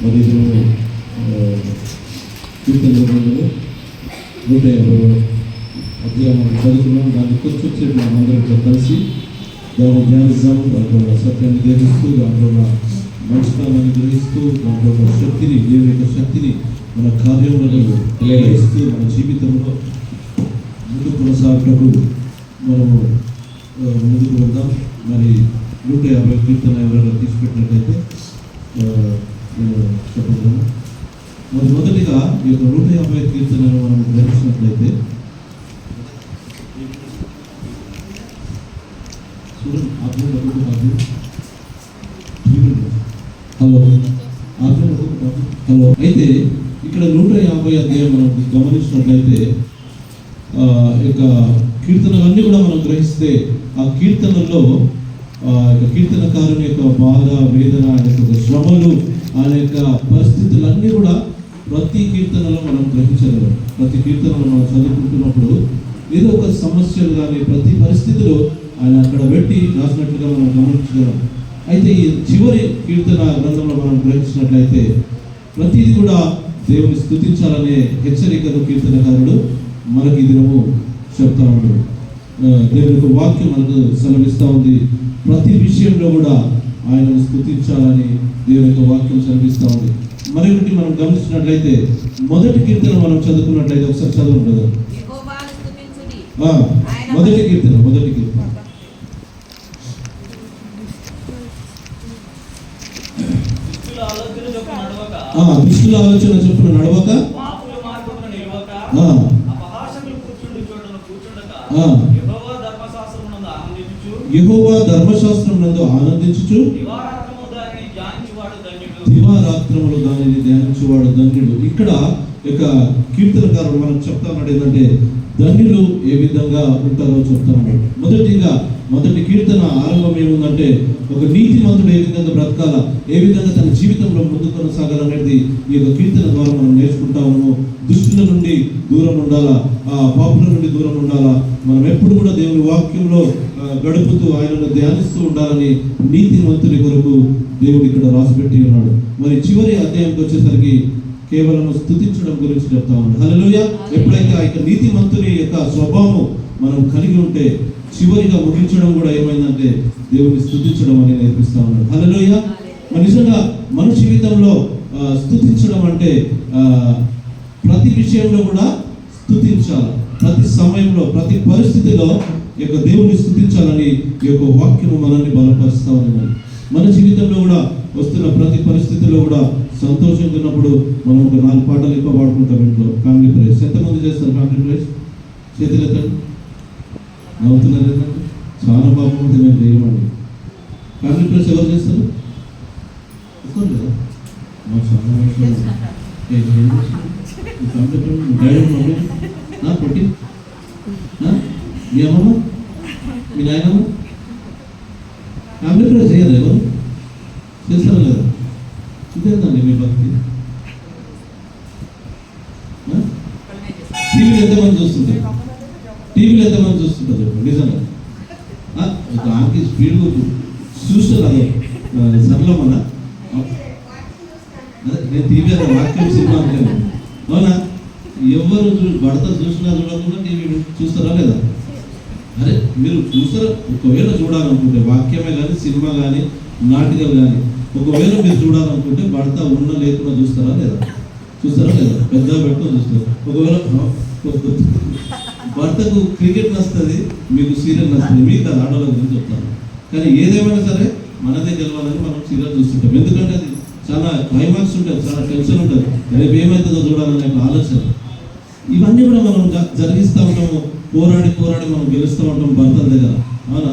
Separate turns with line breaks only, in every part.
మరి కీర్తన గ్రంథంలో 150 అధ్యాయం చదువుతున్నాం. దాన్ని కొంచెం మనందరితో కలిసి దాన్ని ధ్యానిస్తాము. దాంట్లో సత్యాన్ని గ్రహిస్తూ, దాంట్లో మంచితనాన్ని గ్రహిస్తూ, దాంట్లో శక్తిని, దేవుని యొక్క శక్తిని మన కార్యములను గ్రహిస్తూ మన జీవితంలో ముందుకు కొనసాగుటకు మనము ముందుకు వెళ్దాం. మరి 150 కీర్తన ఎవరైనా తీసుకెట్టినట్లయితే నేను చెప్పగలను. మరి మొదటిగా ఈ యొక్క 150 కీర్తనను మనం గ్రహించినట్లయితే హలో అయితే ఇక్కడ 150 అధ్యాయం మనం గమనించినట్లయితే ఇక కీర్తనలన్నీ కూడా మనం గ్రహిస్తే ఆ కీర్తనల్లో కీర్తనకారుని యొక్క బాధ, వేదన, ఆయన యొక్క శ్రమలు, ఆయన యొక్క పరిస్థితులన్నీ కూడా ప్రతి కీర్తనలో మనం గ్రహించగలం. ప్రతి కీర్తనలో మనం చదువుకుంటున్నప్పుడు ఏదో ఒక సమస్యలు కానీ ప్రతి పరిస్థితిలో ఆయన అక్కడ పెట్టి రాసినట్లుగా మనం గమనించగలం. అయితే ఈ చివరి కీర్తన గ్రంథంలో మనం గ్రహించినట్లయితే ప్రతిది కూడా దేవుని స్తుతించాలనే హెచ్చరికను కీర్తనకారుడు మనకి దినము చెప్తా ఉంటాడు. దేవుని యొక్క వాక్యం మనకు సెలవిస్తూ ఉంది. ప్రతి విషయంలో కూడా ఆయనను స్తుతించాలని దేవుని యొక్క వాక్యం సెలవిస్తూ ఉంది. మరొకటి మనం గమనించినట్లయితే మొదటి కీర్తన మనం చదువుకున్నట్లయితే ఒకసారి చదువుకుంటుంది. మొదటి కీర్తన దుష్టుల ఆలోచన చొప్పున నడవక, యెహోవా ధర్మశాస్త్రం నందు ఆనందించుచు దివారాత్రములు దానిని ధ్యానించువాడు ధన్యుడు. ఇక్కడ యొక్క కీర్తనకారుడు మనకు చెప్తా ఉన్నాడు ఏంటంటే ధన్యులు ఏ విధంగా ఉంటారో చెప్తా ఉన్నాడు. మొదటి కీర్తన ఆరంభం ఏముందంటే ఒక నీతిమంతుడు ఏ విధంగా బ్రతకాలా, ఏ విధంగా తన జీవితంలో ముందు కొనసాగాలనేది ఈ యొక్క కీర్తన ద్వారా మనం నేర్చుకుంటా ఉన్నాము. దుష్టుల నుండి దూరం ఉండాలా, పాపుల నుండి దూరం ఉండాలా, మనం ఎప్పుడు కూడా దేవుని వాక్యంలో గడుపుతూ ఆయనను ధ్యానిస్తూ ఉండాలని నీతిమంతుని కొరకు దేవుడు ఇక్కడ రాసిపెట్టి ఉన్నాడు. మరి చివరి అధ్యాయంకి వచ్చేసరికి కేవలం స్తుతించడం గురించి చెప్తా ఉన్నాడు. హల్లెలూయా. ఎప్పుడైతే ఆ యొక్క నీతిమంతుని యొక్క స్వభావం మనం కలిగి ఉంటే చివరిగా ముగించడం కూడా ఏమైందంటే దేవుని స్తుతించడం అనేది నేర్పిస్తా ఉన్నాడు. హల్లెలూయా. మరి నిజంగా మన జీవితంలో స్తుతించడం అంటే ప్రతి విషయంలో కూడా స్తుతించాలి. ప్రతి సమయంలో, ప్రతి పరిస్థితిలో ఈ యొక్క దేవుని స్తుతించాలని ఈ యొక్క వాక్యము మనల్ని బలపరుస్తా ఉన్నది. మన జీవితంలో కూడా వస్తున్న ప్రతి పరిస్థితిలో కూడా సంతోషంగా ఉన్నప్పుడు మనం ఒక 4 పాటలు ఎక్కువ పాడుకుంటాం ఇంట్లో. ఫ్యామిలీ ప్రేయర్స్ ఎంతమంది చేస్తారు? ఫ్యామిలీ ప్రేయర్స్ చేతులు ఎత్తండి. నవ్వుతున్నారు ఏంటంటే చాలా పాపం ఉంటే మేము చేయమండి. ఫ్యామిలీ ప్రేయర్స్ ఎవరు చేస్తారు? ఒక్కరు కదా, మాకు చాలా డాడీ పొట్టి మీ అమ్మమ్మ, మీ నాయనమ్మ ఫ్యామిలీ ప్రేయర్ చేయరు. ఎవరు చేస్తారు లేదా? ఇదేందండి మీ భక్తి? టీవీలో ఎంతమంది చూస్తుంటారు? నిజంగా ఆమెకి స్పీడ్ చూస్తారు. అదే సరళమన్నా నేను టీవీ అదే వాక్యం సినిమా అనుకోను. అవునా? ఎవరు భర్త చూసినా చూడకుండా టీవీ చూస్తారా లేదా? అరే మీరు చూస్తారా? ఒకవేళ చూడాలనుకుంటే వాక్యమే కానీ, సినిమా కానీ, నాటికలు కానీ ఒకవేళ మీరు చూడాలనుకుంటే భర్త ఉన్న లేకుండా చూస్తారా లేదా? పెద్దగా పెట్టుకొని చూస్తారు. ఒకవేళ భర్తకు క్రికెట్ నచ్చుతుంది, మీకు సీరియల్ నచ్చుతుంది, మీకు అది ఆడవాళ్ళ గురించి చెప్తాను. కానీ ఏదేమైనా సరే మనదే గెలవాలని మనం సీరియల్ చూస్తుంటాం. ఎందుకంటే అది చాలా క్లైమాక్స్ ఉంటుంది, చాలా టెన్షన్ ఉంటుంది, రేపు ఏమవుతుందో చూడాలనే ఆలోచన. ఇవన్నీ కూడా మనం జరిగిస్తూ ఉంటాము. పోరాడి మనం గెలుస్తూ ఉంటాం భర్తల దగ్గర. అవునా?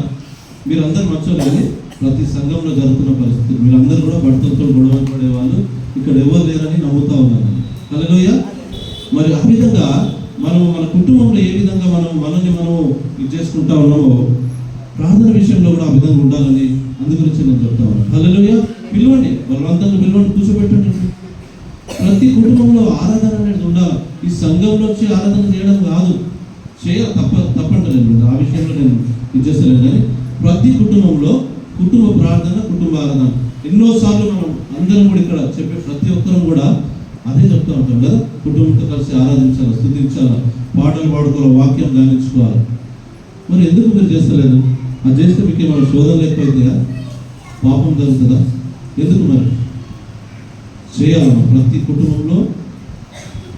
మీరందరూ మర్చిపోలేదు, ప్రతి సంఘంలో జరుగుతున్న పరిస్థితి మీరందరూ కూడా భర్తలతో గొడవ పడే వాళ్ళు ఇక్కడ ఎవరు లేరని నమ్ముతా ఉన్నాను. హల్లెలూయా. మరి ఆ విధంగా మనం మన కుటుంబంలో ఏ విధంగా మనల్ని ఇది చేసుకుంటా ఉన్నామో ప్రార్థన విషయంలో కూడా ఆ విధంగా ఉండాలని అందుగురించి నేను చెప్తా ఉన్నాను. హల్లెలూయా. పిలవండి, బలవంతంగా పిలవండి, కూర్చోబెట్టండి. ప్రతి కుటుంబంలో ఆరాధన అనేది ఉండాలి. ఈ సంఘంలో వచ్చి ఆరాధన చేయడం కాదు, చేయాలి, తప్పంటలేదు. ఆ విషయంలో నేను ఇది చేస్తలేదు. కానీ ప్రతి కుటుంబంలో కుటుంబ ప్రార్థన, కుటుంబ ఆరాధన ఎన్నోసార్లు మనం అందరం కూడా ఇక్కడ చెప్పే ప్రతి ఒక్కరం కూడా అదే చెప్తూ ఉంటాం కదా, కుటుంబంతో కలిసి ఆరాధించాలి, స్తుతించాలి, పాటలు పాడుకోవాలి, వాక్యం ధ్యానించుకోవాలి. మరి ఎందుకు మీరు చేస్తలేదు? అది చేస్తే మీకు ఏమైనా శోధనలు ఎక్కువైతాయా? పాపం జరుగుతుందా? ఎందుకు మరి చేయాలమ్మా? ప్రతి కుటుంబంలో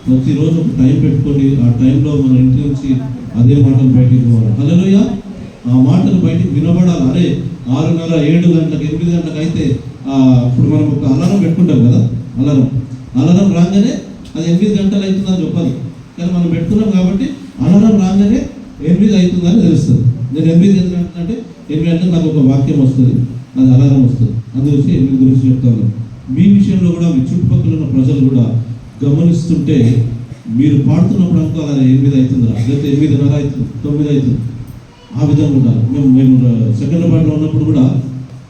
ప్రతిరోజు ఒక టైం పెట్టుకొని ఆ టైంలో మన ఇంటి నుంచి అదే మాటలు బయటికి పోవాలి. హల్లెలూయా. ఆ మాటలు బయటికి వినబడాలి. అరే 6:30, 7 గంటలకు, 8 గంటలకు అయితే ఇప్పుడు మనం ఒక అలారం పెట్టుకుంటాం కదా, అలారం రాగానే అది 8 గంటలు అవుతుందని చెప్పాలి. కానీ మనం పెట్టుకున్నాం కాబట్టి అలారం రాగానే 8 అవుతుందని తెలుస్తుంది. నేను 8 గంటలు అంటే 8 గంటలకు నాకు ఒక వాక్యం వస్తుంది, అది అలారం వస్తుంది. అందుకోసం 8 గురించి చెప్తాను. మీ విషయంలో కూడా మీ చుట్టుపక్కల ఉన్న ప్రజలు కూడా గమనిస్తుంటే మీరు పాడుతున్నప్పుడు అనుకో అలా 8 అవుతుందా, లేకపోతే 8:30 అవుతుంది, 9 అవుతుంది, ఆ విధంగా ఉండాలి. మేము సెకండ్ పార్ట్లో ఉన్నప్పుడు కూడా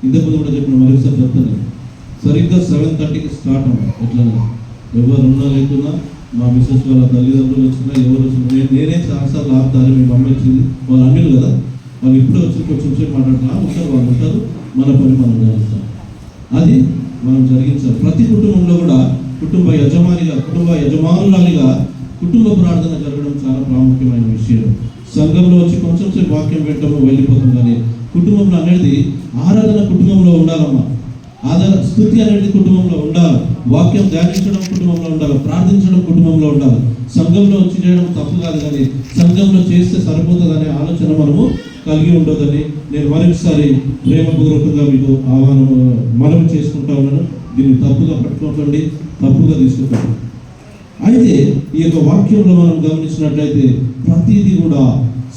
ఇంతకుముందు కూడా చెప్పిన మరొకసారి చెప్తాను, సరిగ్గా 7:30కి స్టార్ట్ అవ్వాలి. ఎట్లా ఎవరు ఉన్నా లేకున్నా, మా మిస్సెస్ వాళ్ళ తల్లిదండ్రులు వచ్చినా ఎవరు వచ్చినా నేనే చాలాసార్లు ఆపుతారు. మీ మమ్మీ వచ్చింది, వాళ్ళు అన్నిలు కదా, వాళ్ళు ఇప్పుడే వచ్చి కొంచెం సేపు మాట్లాడుతున్నా ఉంటారు, వాళ్ళు ఉంటారు, మన పని మనం చేస్తాం. అది మనం జరిగించాలి. ప్రతి కుటుంబంలో కూడా కుటుంబ యజమానురాలిగా కుటుంబ ప్రార్థన జరగడం చాలా ప్రాముఖ్యమైన విషయం. సంఘంలో వచ్చి కొంచెం సేపు వాక్యం పెట్టడం వెళ్ళిపోతాం, కానీ కుటుంబంలో అనేది ఆరాధన కుటుంబంలో ఉండాలమ్మా. స్తుతి అనేది కుటుంబంలో ఉండాలి, వాక్యం ధ్యానించడం కుటుంబంలో ఉండాలి, ప్రార్థించడం కుటుంబంలో ఉండాలి. సంఘంలో వచ్చి చేయడం తప్పు కాదు, కానీ సంఘంలో చేస్తే సరిపోతుందనే ఆలోచన మనము కలిగి ఉండదని నేను మరొకసారి ప్రేమపూర్వకంగా మీకు మనవి చేసుకుంటా ఉన్నాను. దీన్ని తప్పుగా పట్టుకోకండి, తప్పుగా తీసుకుంటాం. అయితే ఈ యొక్క వాక్యంలో మనం గమనించినట్లయితే ప్రతిదీ కూడా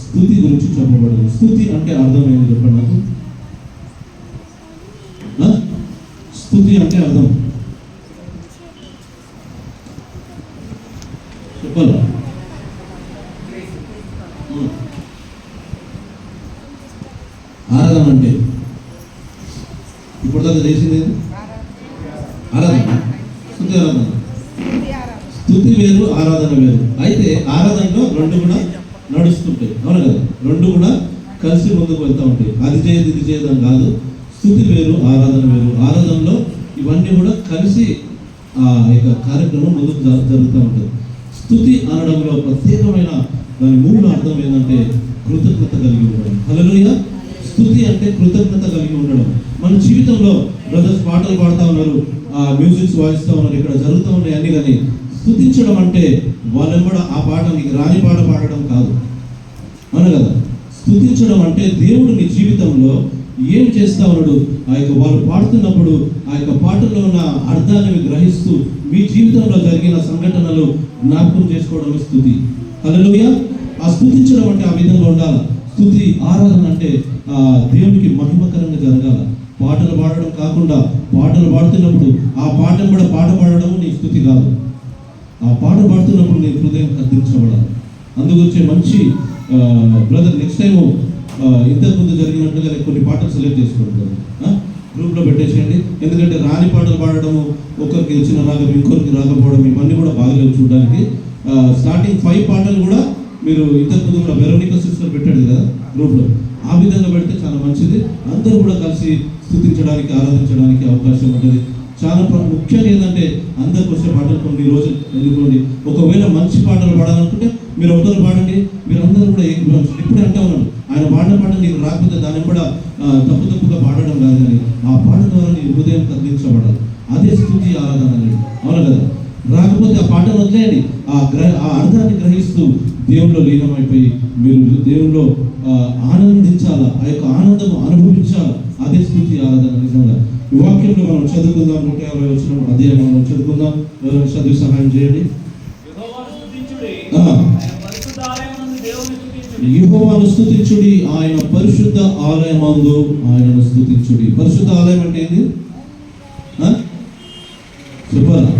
స్తుతి గురించి చెప్పబడింది. స్తుతి అంటే అర్థమైంది చెప్పండి నాకు. స్తుతి అంటే అర్థం చెప్పాలా? ఆరాధన అంటే ఇప్పుడు దాకా చేసింది ఆరాధన, స్తుతి ఆరాధన. స్తుతి వేరు, ఆరాధన వేరు. అయితే ఆరాధనలో రెండు కూడా నడుస్తుంటాయి, అవును కదా, రెండు కూడా కలిసి ముందుకు వెళ్తూ ఉంటాయి. అది చేయదు ఇది చేయదని కాదు. స్తుతి వేరు, ఆరాధన వేరు. ఆరాధనలో ఇవన్నీ కూడా కలిసి ఆ యొక్క కార్యక్రమం ముందుకు జరుగుతూ ఉంటుంది. స్తుతి అనడంలో ప్రత్యేకమైన దాని మూల అర్థం ఏంటంటే కృతజ్ఞత కలిగి ఉండడం. హల్లెలూయా. స్తుతి అంటే కృతజ్ఞత కలిగి ఉండడం. మన జీవితంలో బ్రదర్స్ పాటలు పాడుతూ ఉన్నారు, మ్యూజిక్స్ వాయిస్తూ ఉన్నారు, ఇక్కడ జరుగుతూ ఉన్నాయి అన్ని, కానీ స్తుతించడం అంటే వాళ్ళని కూడా ఆ పాట నీకు రాని పాట పాడడం కాదు, అవును కదా. స్తుతించడం అంటే దేవుడు నీ జీవితంలో ఏం చేస్తా ఉన్నాడు, ఆ యొక్క వాళ్ళు పాడుతున్నప్పుడు ఆ యొక్క పాటలో ఉన్న అర్థాన్ని గ్రహిస్తూ మీ జీవితంలో జరిగిన సంఘటనలు జ్ఞాపకం చేసుకోవడం స్తుతి. హల్లెలూయా. ఆ స్తుతించడం అంటే ఆ విధంగా ఉండాలి. స్తుతి ఆరాధన అంటే దేవునికి మహిమకరంగా జరగాల. పాటలు పాడడం కాకుండా పాటలు పాడుతున్నప్పుడు ఆ పాట కూడా పాట పాడడం నీ స్తుతి కాదు. ఆ పాట పాడుతున్నప్పుడు నీ హృదయం కదిలించబడాలి. అందుకొచ్చే మంచి బ్రదర్ నెక్స్ట్ టైము ఇంతకుముందు జరిగినట్టుగా కొన్ని పాటలు సెలెక్ట్ చేసుకుంటారు, గ్రూప్లో పెట్టేసేయండి. ఎందుకంటే రాని పాటలు పాడడము, ఒకరికి వచ్చిన రాగం ఇంకొకరికి రాకపోవడం, ఇవన్నీ కూడా బాగలేవు చూడడానికి. స్టార్టింగ్ 5 పాటలు కూడా మీరు ఇంతకుముందు కూడా వెరోనికా సిస్టర్ పెట్టాడు కదా గ్రూప్లో, ఆ విధంగా పెడితే చాలా మంచిది. అందరూ కూడా కలిసి స్తుతించడానికి, ఆరాధించడానికి అవకాశం ఉంటుంది. చాలా ముఖ్యంగా ఏంటంటే అందరికి వచ్చే పాటలు కొన్ని రోజులు ఎన్నుకోండి. ఒకవేళ మంచి పాటలు పాడాలనుకుంటే మీరు ఒకరు పాడండి, మీరు అందరూ కూడా ఇప్పుడే అంటా ఉన్నాడు, ఆయన పాడిన పాట నీకు రాకపోతే దాన్ని కూడా తప్పుగా పాడడం కాదు, కానీ ఆ పాట ద్వారా నీ హృదయం కదిలించబడాలి. అదే స్తుతి ఆరాధన అనేది, అవును కదా. రాకపోతే ఆ పాటను వదిలేయండి, ఆ అర్థాన్ని గ్రహిస్తూ దేవుల్లో లీనమైపోయి మీరు దేవుల్లో ఆనందించాలా, ఆ యొక్క ఆనందం అనుభవించాలా. అదే స్తుతి ఆరాధన. నిజంగా ఈ వాక్యంలో మనం చదువుకుందాం. 150 వచనం అధ్యాయం మనం చదువుకుందాం. ఎవరైనా చదివి సహాయం చేయండి. యెహోవాను స్తుతించుడి, ఆయన పరిశుద్ధ ఆలయమందు ఆయనను స్తుతించుడి. పరిశుద్ధ ఆలయం అంటే ఏంది చెప్పాలా?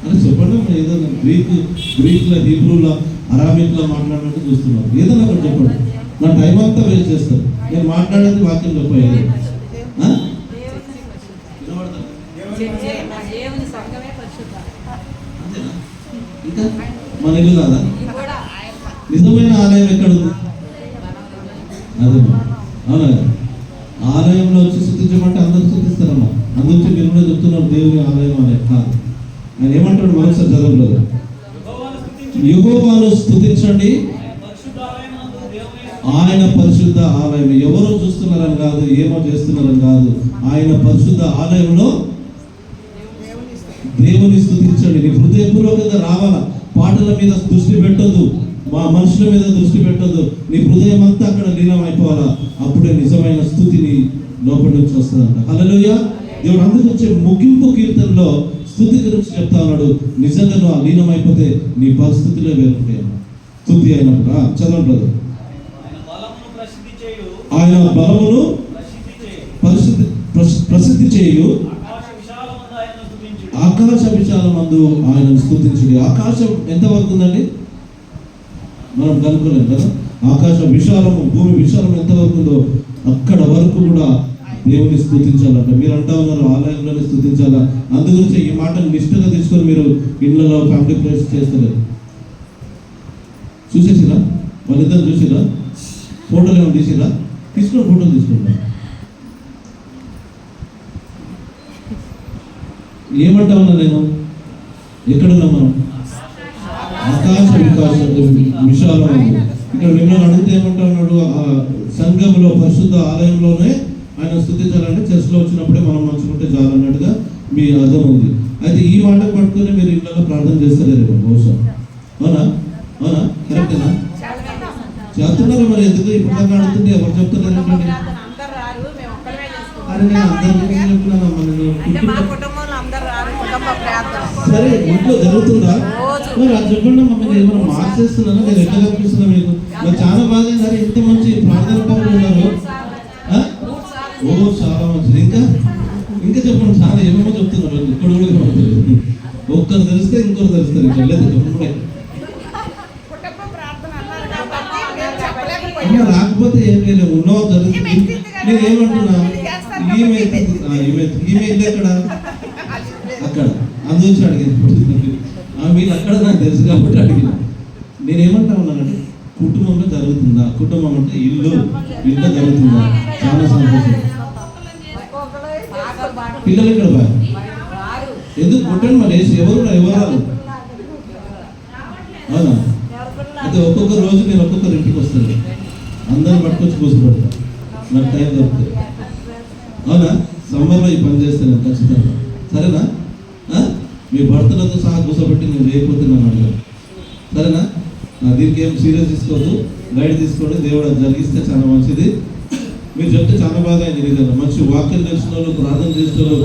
అని చెప్పడం ఏదైనా గ్రీక్లో, హీబ్రూలో, అరాబిక్లో మాట్లాడినట్టు చూస్తున్నాం. ఏదైనా ఒకటి చెప్పండి, నా టైం అంతా వేస్ట్ చేస్తారు. నేను మాట్లాడేది వాక్యం చెప్పేది. ఇంకా మన ఇల్లు కాదా? నిజమైన ఆలయం ఎక్కడ ఉంది? అదే అవునా? ఆలయంలో వచ్చి స్తుతించమంటే అందరూ స్తుతిస్తారమ్మా. అందుకే మీరు కూడా చెప్తున్నారు దేవుని ఆలయం అనే కాదు. ఆయన ఏమంటాడు మరోసారి చదవలేదు, యెహోవాను స్తుతించండి, ఆయన పరిశుద్ధ ఆలయం. ఎవరో చూస్తున్నారని కాదు, ఏమో చేస్తున్నారని కాదు, ఆయన పరిశుద్ధ ఆలయంలో దేవుని స్తుతించండి. నీ హృదయపూర్వకంగా రావాలా. పాటల మీద దృష్టి పెట్టొద్దు, మా మనుషుల మీద దృష్టి పెట్టొద్దు. నీ హృదయం అంతా అక్కడ లీనం అయిపోవాలా. అప్పుడే నిజమైన స్థుతిని లోపలి నుంచి వస్తుందంట. హల్లెలూయా. దేవుడు అందుకు వచ్చే ముగింపు కీర్తనలో స్థుతి గురించి చెప్తా ఉన్నాడు. నిజంగా నువ్వు ఆ లీనం అయిపోతే నీ పరిస్థితులే వేరుంటాయి. స్థుతి అయినప్పుడు చదవండి. ఆయన బలమును ప్రసిద్ధి చేయు, ఆకాశ విశాలమందు ఆయనను స్తుతించుడి. ఆకాశం ఎంతవరకు ఉందండి? మనం కనుక్కోలేం కదా. ఆకాశ విశాలము, భూమి విశాలం ఎంతవరకు ఉందో అక్కడ వరకు కూడా దేవుని స్తుతించాలంట. మీరు అంటా ఉన్నారు ఆలయంలోనే స్తుతించాలా. అందుగురించి ఈ మాటను నిష్ఠగా తీసుకొని మీరు ఇళ్లలో ఫ్యామిలీ ప్రేయర్స్ చేస్తలేదు. చూసేసిరా? వాళ్ళిద్దరు చూసిరా? ఫోటోలు ఏమైనా తీసిరా? తీసుకుని ఫోటోలు తీసుకుంటా. ఏమంటా ఉన్నా నేను? ఎక్కడున్నా మనం? ఆకాశ విశాలము. ఇక్కడ మిమ్మల్ని అడిగితే ఏమంటా ఉన్నాడు? ఆ సంఘంలో పరిశుద్ధ ఆలయంలోనే ఆయన స్తుతించాలంటే చర్చిలో వచ్చినప్పుడే మనం మంచుకుంటే చాలు అన్నట్టుగా మీ అర్థం ఉంది. అయితే ఈ మాట పట్టుకుని మీరు ఇళ్ళలో ప్రార్థన చేస్తలేరు బహుశా. అవునా? అవునా? కరెక్టేనా? చేస్తున్నారా? మరి ఎందుకు ఇప్పుడు దాకా అడుగుతుంటే ఎవరు చెప్తున్నారు? సరే, ఇంట్లో జరుగుతుందా? మరి అది చెప్పండి. మమ్మల్ని ఏమైనా మార్చేస్తున్నారా? నేను ఎట్లా కనిపిస్తున్నా మీకు? మరి చాలా బాగా సరే, ఇంత మంచి ప్రార్థన పనులు ఉన్నారు. ఓ చాలా మంచిది. ఇంకా చెప్పండి. చాలా ఏమేమో చెప్తున్నారు. ఇక్కడ కూడా ఒక్కరు తెలిస్తే ఇంకొకరు తెలుస్తారు. ఇక్కడ లేదు రాకపోతే ఏం లేదు, ఉన్నవా జరుగుతుంది. నేను ఏమంటున్నా, ఈమె ఎక్కడ అక్కడ అందుకు అడిగింది. మీరు అక్కడ నాకు తెలుసు కాబట్టి అడిగిన. నేనేమంటా ఉన్నానంటే కుటుంబంలో జరుగుతుందా? కుటుంబం అంటే ఇల్లు జరుగుతుందా? చాలా సంతోషం. పిల్లలు ఇక్కడ బాగా ఎందుకు కొట్టండి మరి వేసి ఎవరు అవునా? అయితే ఒక్కొక్క రోజు నేను ఒక్కొక్కరి ఇంటికి వస్తాను. అందరూ పట్టుకొచ్చి కూర్చోబెడతా. నాకు టైం దొరుకుతుంది. అవునా? సమ్మర్లో ఈ పని చేస్తాను ఖచ్చితంగా. సరేనా? మీ భర్తలతో సహా కూర్చోబెట్టి నేను లేకపోతే నన్ను అడగాలి. సరేనా? దీనికి ఏం సీరియస్ తీసుకోవద్దు, గైడ్ తీసుకోండి. దేవుడు అది జరిగిస్తే చాలా మంచిది. మీరు చెప్తే చాలా బాగా అయింది. నిజంగా మంచి వాక్యం తెలిసిన వాళ్ళు, ప్రార్థన చేసిన వాళ్ళు,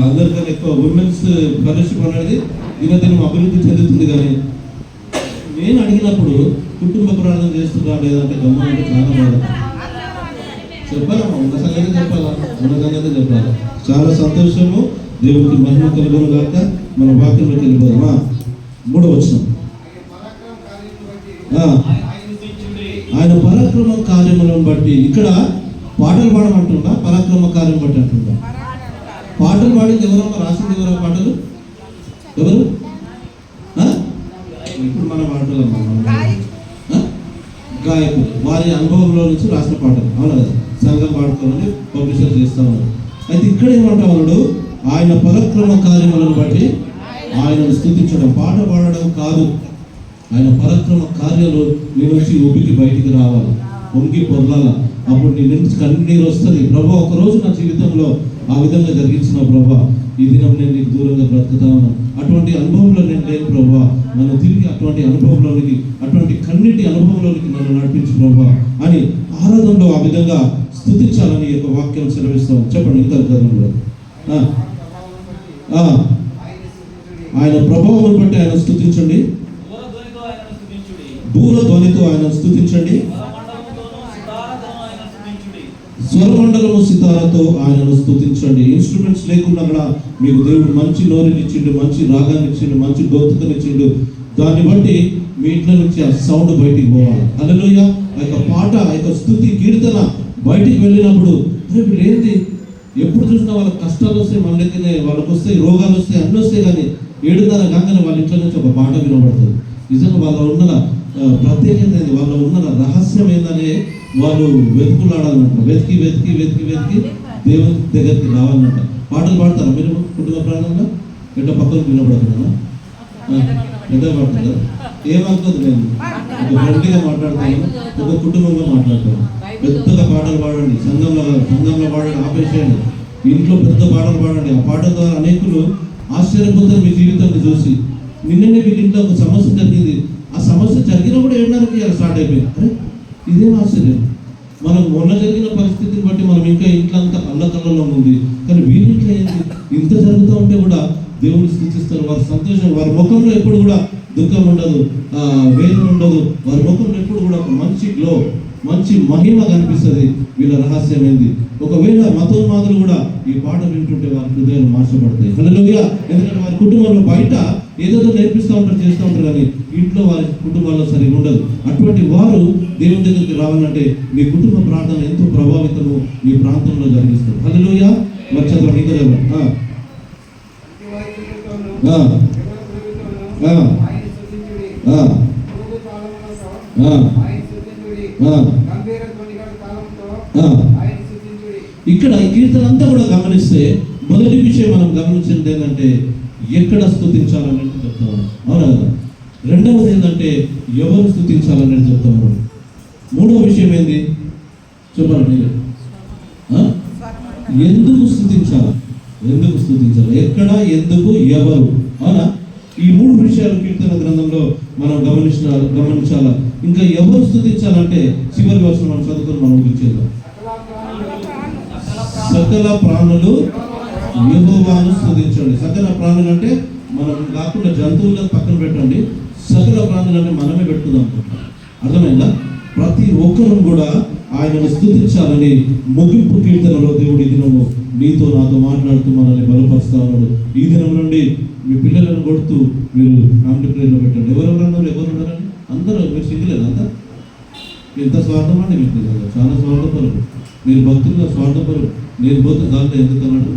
అందరికన్నా ఎక్కువ ఉమెన్స్ ఫెలోషిప్ అనేది దినదినం అభివృద్ధి చెందుతుంది. కానీ నేను అడిగినప్పుడు కుటుంబ ప్రార్థన చేస్తున్నా లేదంటే గమ్మంటే చాలా బాగా చెప్పాలమ్మా. ఉన్న సంగతి చెప్పాలా? చాలా సంతోషము. దేవుడికి మహిమ కలుగును గాక. మన వాక్యంలోకి వెళ్ళిపోదామా? 3వ వచనం. ఆయన పరాక్రమ కార్యములను బట్టి. ఇక్కడ పాటలు పాడమంటుందా? పరాక్రమ కార్యం బట్టి అంటుందా? పాటలు పాడింది ఎవరమ్మా? రాసింది ఎవరో పాటలు? ఎవరు? ఇప్పుడు మన పాటలమ్మా, గాయకులు వారి అనుభవంలో నుంచి రాసిన పాటలు. అవునా కదా? సంఘం పాడుకోవాలని పబ్లిషర్ చేస్తా ఉన్నారు. అయితే ఇక్కడ ఏమంటా ఉన్నాడు? ఆయన పరాక్రమ కార్యములను బట్టి ఆయనను స్తుతించడం. పాట పాడడం కాదు, ఆయన పరాక్రమ కార్యాలు నీ నుంచి ఉబికి బయటికి రావాలి, వంగి పొర్లాల. అప్పుడు నీ నుంచి కన్నీరు వస్తుంది. ప్రభా, ఒకరోజు నా జీవితంలో ఆ విధంగా జరిగించిన ప్రభా, ఈ దినం నేను నీకు దూరంగా బ్రతుకుతా ఉన్నాను. అటువంటి అనుభవంలో నేను లేను ప్రభా, నన్ను తిరిగి అటువంటి అనుభవంలోనికి, అటువంటి కన్నిటి అనుభవంలోనికి నన్ను నడిపించు ప్రభా అని ఆరాధనలో ఆ విధంగా స్తుతించాలని యొక్క వాక్యం సెలవిస్తాం. చెప్పండి ఇంకా చదవండి. ఆయన ప్రభావం బట్టి ఆయన స్తుతించండి, బూర ధ్వనితో ఆయన స్తుతించండి, స్వరమండలము సితారతో ఆయనను స్తుతించండి. ఇన్స్ట్రుమెంట్స్ లేకుండా కూడా మీకు దేవుడు మంచి నోరునిచ్చిండు, మంచి రాగాన్ని ఇచ్చిండు, మంచి గొంతుకనిచ్చిండు. దాన్ని బట్టి మీ ఇంట్లో నుంచి ఆ సౌండ్ బయటికి పోవాలి. హల్లెలూయా. ఆ యొక్క పాట, ఆ యొక్క స్తుతి కీర్తన బయటికి వెళ్ళినప్పుడు వీళ్ళు ఏంటి, ఎప్పుడు చూసినా వాళ్ళకి కష్టాలు వస్తాయి, మన దగ్గరనే వాళ్ళకి వస్తాయి, రోగాలు వస్తాయి, అన్నీ వస్తాయి. కానీ 7:30 కాగానే వాళ్ళ ఇంట్లో నుంచి ఒక పాట వినబడుతుంది. నిజంగా వాళ్ళ ఉన్న ప్రత్యేకత ఏంది, వాళ్ళ ఉన్న రహస్యం ఏందని వాళ్ళు వెతుకులాడాలంట. వెతికి వెతికి వెతికి వెతికి దేవుని దగ్గరికి రావాలంట. పాటలు పాడతారా మీరు కుటుంబ ప్రాంతంలో? ఎట్ట పక్కన వినపడుతున్నా ఎట్ట పాడతారా? ఏమనుకోదు, నేను ఒక ఫ్రెండ్గా మాట్లాడతాను, ఒక కుటుంబంగా మాట్లాడతాను. పెద్దగా పాటలు పాడండి, సంఘంలో పాడండి, ఆపేసేయండి. ఇంట్లో పెద్ద పాటలు పాడండి. ఆ పాటల ద్వారా అనేకులు ఆశ్చర్యపోతారు మీ జీవితాన్ని చూసి. నిన్ననే వీళ్ళ ఇంట్లో ఒక సమస్య జరిగింది. ఆ సమస్య జరిగినప్పుడు ఏడడానికి స్టార్ట్ అయిపోయింది. అరే ఇదేం ఆశ్చర్యం, మనం మొన్న జరిగిన పరిస్థితిని బట్టి మనం ఇంకా ఇంట్లో అంతా అల్లకల్లలో ఉంది, కానీ వీరింట్లో ఏంటి ఇంత జరుగుతూ ఉంటే కూడా దేవుని స్థుతిస్తారు. వారి సంతోషం, వారి ముఖంలో ఎప్పుడు కూడా దుఃఖం ఉండదు, వేదన ఉండదు. వారి ముఖంలో ఎప్పుడు కూడా ఒక మంచి గ్లో, మంచి మహిమ కనిపిస్తుంది. వీళ్ళ రహస్యం ఏంది? ఒకవేళ మతోన్మాదులు కూడా ఈ పాట వింటుంటే వారి హృదయాలు మార్చబడతాయి. హల్లెలూయా. ఎందుకంటే వారి కుటుంబంలో బయట ఏదో నేర్పిస్తూ ఉంటారు, చేస్తూ ఉంటారు, కానీ ఇంట్లో వారి కుటుంబాల్లో సరిగా ఉండదు. అటువంటి వారు దేవుని దగ్గరికి రావాలంటే మీ కుటుంబ ప్రార్థన ఎంతో ప్రభావితము మీ ప్రాంతంలో జరిగిస్తారు. హల్లెలూయా. మరి చదవండి, ఇంకా చదవండి. ఇక్కడ ఈ కీర్తన అంతా కూడా గమనిస్తే మొదటి విషయం మనం గమనించింది ఏంటంటే ఎక్కడ స్తుతించాలని చెప్తాము, అవునా కదా? రెండవది ఏంటంటే ఎవరు స్తుతించాలని చెప్తాము. మూడవ విషయం ఏంది చెప్పాలి మీరు? ఎందుకు స్తుతించాలి, ఎందుకు స్తుతించాలి, ఎక్కడ, ఎందుకు, ఎవరు, అవునా? ఈ మూడు విషయాలు కీర్తన గ్రంథంలో మనం గమనించాలా. ఇంకా ఎవరు స్తుతించాలంటే చివరి వర్షం మనం చదువుకొని మనం గుర్తించాం. సకల ప్రాణులు యెహోవాను స్తుతించండి. సకల ప్రాణులు అంటే మనం కాకుండా జంతువులను పక్కన పెట్టండి, సకల ప్రాణులు అంటే మనమే పెట్టుకుందాం. అర్థమైందా? ప్రతి ఒక్కరూ కూడా ఆయనను స్తుతించాలని ముగింపు కీర్తనలో దేవుడు ఈ దినము నీతో నాతో మాట్లాడుతూ మనల్ని బలపరుస్తా ఉన్నాడు. ఈ దినం నుండి మీ పిల్లలను కొడుతూ మీరు ఫ్యామిలీ ప్రేయర్లో పెట్టండి. ఎవరున్నారు, ఎవరు ఉన్నారని అందరూ మీరు సింగిలేదా? అంతా ఎంత స్వార్థం అండి మీకు, చాలా స్వార్థపరు మీరు, భక్తులుగా స్వార్థపరు. నేను పోతే దాంట్లో ఎందుకు అన్నాడు,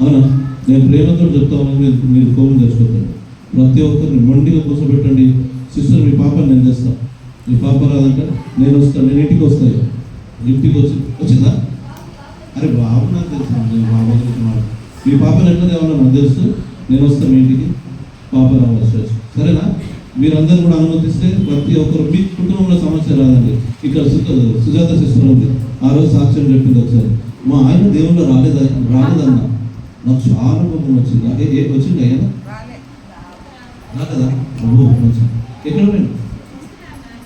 అవునా? నేను ప్రేమతో చెప్తా ఉన్నాను, మీరు కోపం తెచ్చుకోకండి. ప్రతి ఒక్కరిని మొండిగా కూర్చోబెట్టండి. సిస్టర్ మీ పాపని నేను తెస్తాను, మీ పాప రాదంటే నేను వస్తాను, నేను ఇంటికి వస్తాను. ఇంటికి వచ్చిందా? అరే బాబు నాకు తెలుసు, నేను బాబా గురించి మాట. మీ పాపను ఎట్లా ఏమన్నా నాకు తెలుసు, నేను వస్తాను మీ ఇంటికి, పాప రావచ్చు, సరేనా? మీరందరూ కూడా అనుమతిస్తే ప్రతి ఒక్కరు మీ కుటుంబంలో సమస్య రాదండి. ఇక్కడ సుజాత సిస్టర్ ఉంది, ఆ రోజు సాక్ష్యం చెప్పింది ఒకసారి, మా ఆయన దేవుళ్ళు రాలేదన్న, నాకు చాలా కోపం వచ్చింది. వచ్చింది అయ్యా రాలేదా? వచ్చింది. ఎక్కడ పోయింది?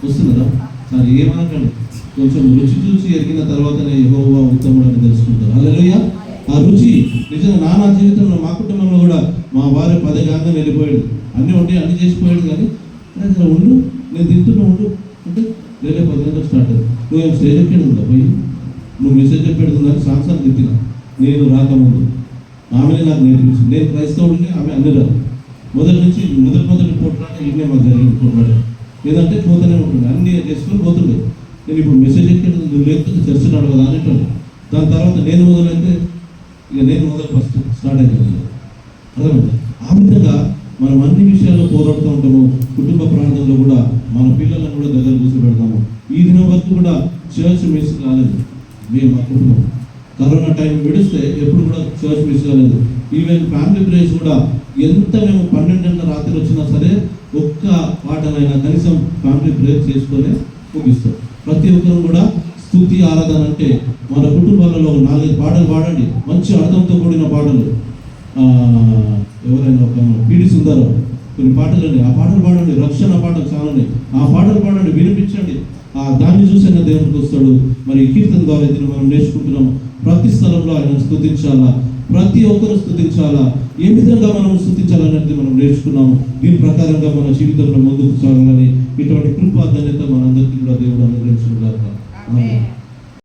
వస్తుందా? సరే ఏమనకండి, కొంచెం రుచి చూసి ఎరిగిన తర్వాతనే యెహోవా ఉత్తముడు అని తెలుసుకుంటారు. హల్లెలూయా. ఆ రుచి నిజంగా నా జీవితంలో, మా కుటుంబంలో కూడా మా వారి 10 గంటలు వెళ్ళిపోయాడు, అన్నీ ఉండి అన్నీ చేసిపోయాడు. కానీ ఉండు, నేను తింటున్నా ఉండు అంటే వేరే 10 గంటలకు స్టార్ట్ అయ్యింది. నువ్వేం స్టేజ్ ఎక్కేది ఉందా పోయి, నువ్వు మెసేజ్ చెప్పేడుతుందని సాంగ్సాన్ని తిట్టిన నేను రాకముందు. ఆమెనే నాకు నేర్పించింది. నేను క్రైస్తవుడిని, ఆమె అన్ని రాదు. మొదటి పోట్లాడే ఈయనే మాకు జరిగింది పోట్లాడే. లేదంటే పోతూనే ఉంటుండే, అన్ని చేసుకొని పోతుండే. నేను ఇప్పుడు మెసేజ్ ఎక్కేది నువ్వు లేకపోతే చర్చ నడవదా అనేటోళ్ళు. దాని తర్వాత నేను మొదలైతే ఇక నేను మొదలు ఫస్ట్ స్టార్ట్ అయిపోయింది. అర్థమైంది? ఆ విధంగా మనం అన్ని విషయాల్లో పోరాడుతూ ఉంటాము. కుటుంబ ప్రాంతంలో కూడా మన పిల్లలను కూడా దగ్గర కూర్చోబెడతాము. ఈ దినం వరకు కూడా చర్చ్ మిస్ కాలేదు. మేము మా కుటుంబం కరోనా టైం విడిస్తే ఎప్పుడు కూడా చర్చ్ మిస్ కాలేదు. ఈవెన్ ఫ్యామిలీ ప్రేయర్స్ కూడా ఎంత మేము 12 గంటల రాత్రి వచ్చినా సరే ఒక్క పాటనైనా కనీసం ఫ్యామిలీ ప్రేయర్ చేసుకొని ముగిస్తాం. ప్రతి ఒక్కరు కూడా స్తుతి ఆరాధన అంటే మన కుటుంబాలలో 4-5 పాటలు పాడండి, మంచి అర్థంతో కూడిన పాటలు. ఎవరైనా ఒక పీడి సుందరం కొన్ని పాటలు అండి, ఆ పాటలు పాడండి. రక్షణ పాటలు చాలా ఉన్నాయి, ఆ పాటలు పాడండి, వినిపించండి. దాన్ని చూసైనా దేవుడికి వస్తాడు. మరి కీర్తన ద్వారా దీన్ని మనం నేర్చుకుంటున్నాము. ప్రతి స్థలంలో ఆయన స్తుతించాలా, ప్రతి ఒక్కరు స్తుతించాలా. ఏ విధంగా మనం స్తుతించాలనేది మనం నేర్చుకున్నాము. దీని ప్రకారంగా మన జీవితంలో ముందుకు సాగాలని ఇటువంటి కృపా ధన్యత మనందరికీ కూడా దేవుడు అనుగ్రహించుకుంటారు.